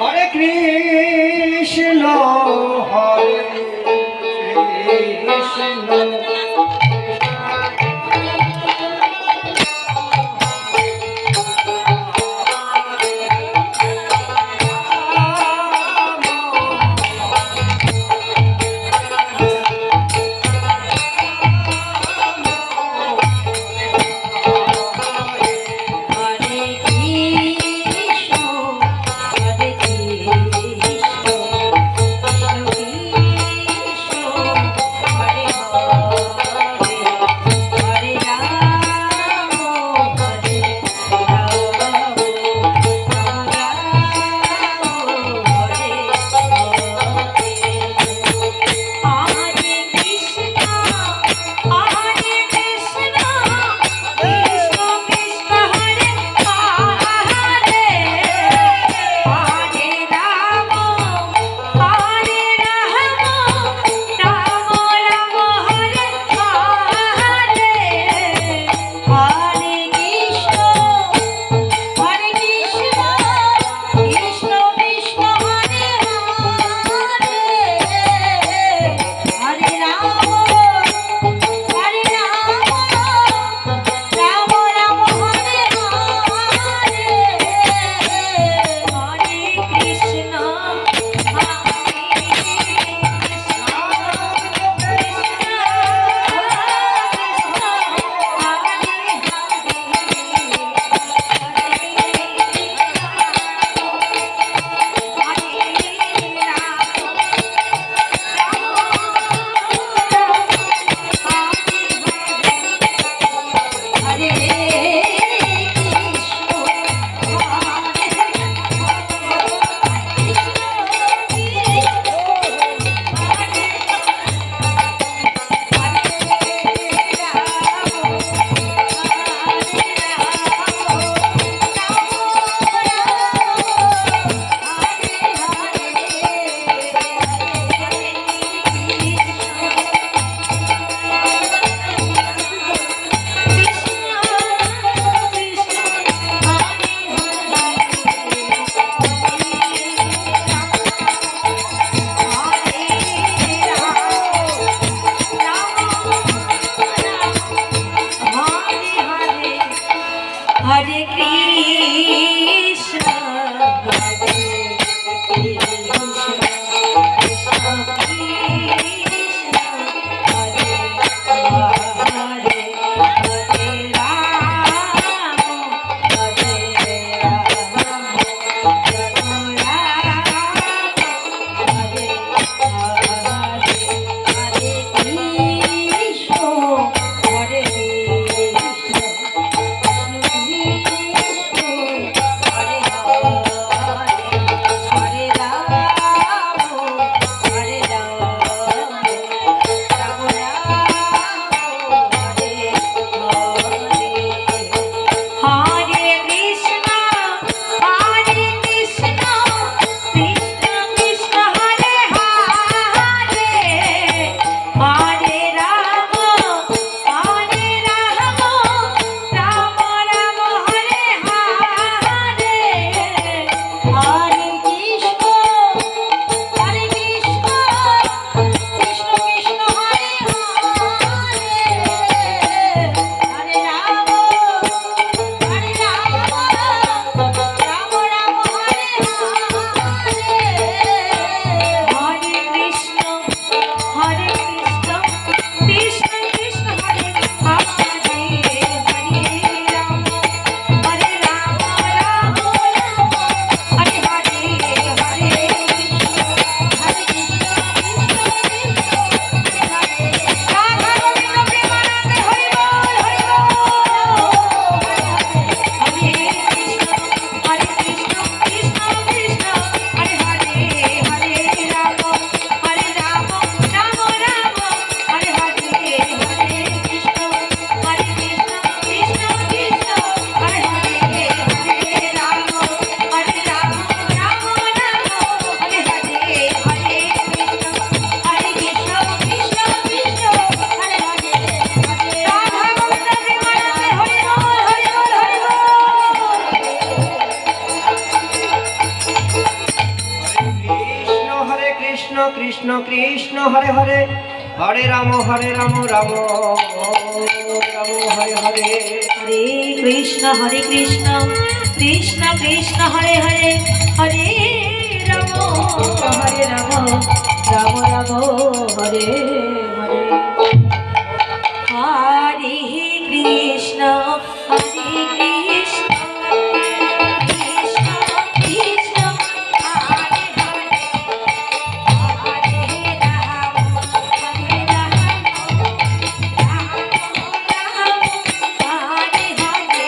Hare Krishna Hare Krishna Hare Krishna Krishna Hare Hare, Hare Ram Ram Ram Hare Hare. Hare Krishna Krishna Krishna Hare Hare, Hare Ram Ram Ram Hare Hare. Hare Krishna Krishna Krishna Krishna Hare Hare, Hare Ram Ram Ram Hare Hare.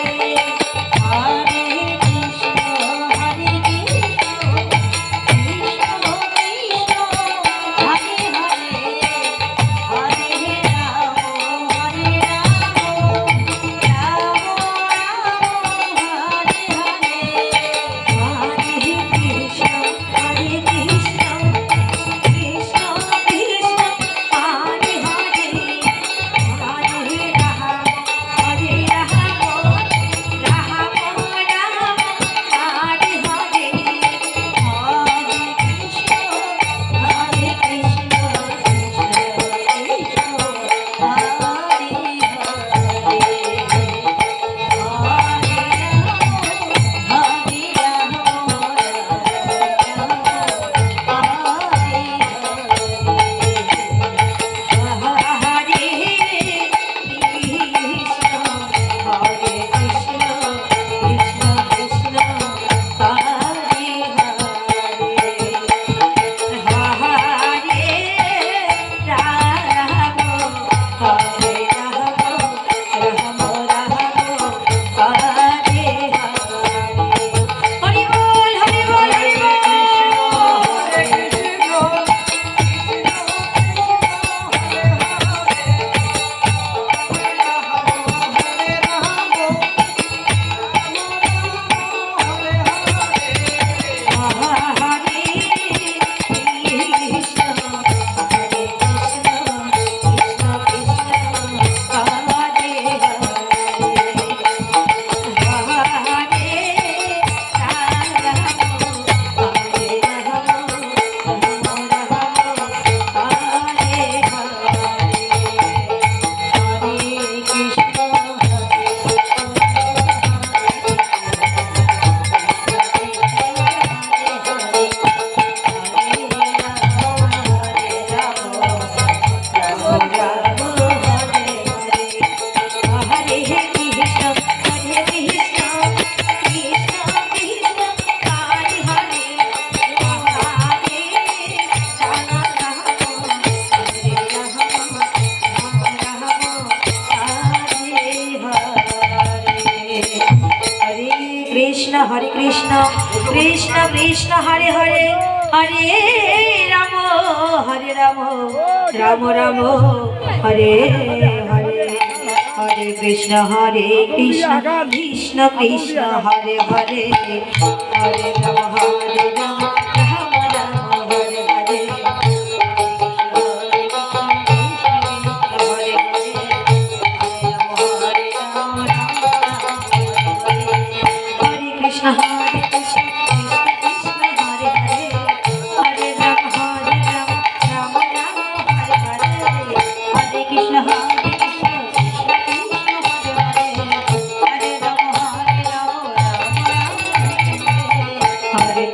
Hare Krishna Krishna Krishna Hare Hare, Hare Ram Hare Krishna Krishna Hare Hare, Hare Ram Ram Ram Hare Hare. Hare Krishna Krishna Krishna Hare Hare, Hare Ram Ram Ram Hare Hare. Krishna Hare Krishna Krishna Krishna Hare Hare, Hare Rama Rama Rama Hare Hare, Hare Krishna Krishna Krishna Hare Hare, Hare Rama Rama Rama Hare Hare, Hare